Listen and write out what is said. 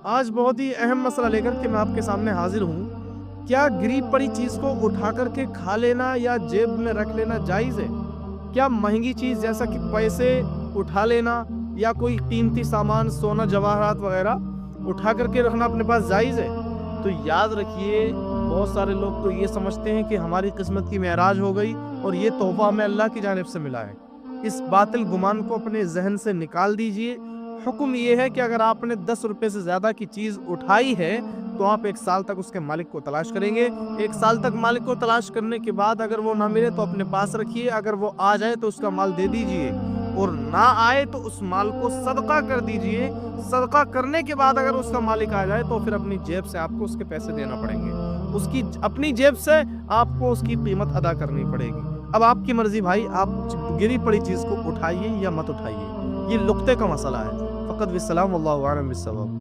आज बहुत ही अहम मसला लेकर के मैं आपके सामने हाजिर हूँ। क्या गिरी पड़ी चीज़ को उठा कर के खा लेना या जेब में रख लेना जायज़ है? क्या महँगी चीज़ जैसा कि पैसे उठा लेना या कोई कीमती सामान सोना जवाहरात वग़ैरह उठा कर के रखना अपने पास जायज़ है? तो याद रखिए, बहुत सारे लोग तो ये समझते हैं कि हमारी किस्मत की मेराज हो गई और ये तोहफ़ा हमें अल्लाह की जानिब से मिला है। इस बातिल गुमान को अपने ज़हन से निकाल दीजिए। हुक्म ये है कि अगर आपने ₹10 से ज़्यादा की चीज़ उठाई है, तो आप 1 साल तक उसके मालिक को तलाश करेंगे। 1 साल तक मालिक को तलाश करने के बाद अगर वो ना मिले तो अपने पास रखिए, अगर वो आ जाए तो उसका माल दे दीजिए और ना आए तो उस माल को सदका कर दीजिए। सदका करने के बाद अगर उसका मालिक आ जाए तो फिर अपनी जेब से आपको उसके पैसे देना पड़ेंगे। उसकी अपनी जेब से आपको उसकी कीमत अदा करनी पड़ेगी। अब आपकी मर्ज़ी भाई, आप गिरी पड़ी चीज़ को उठाइए या मत उठाइए। ये नुक्ते का मसला है। फ़क़त विस्सलाम वल्लाहु अअलम बिस्सवाब।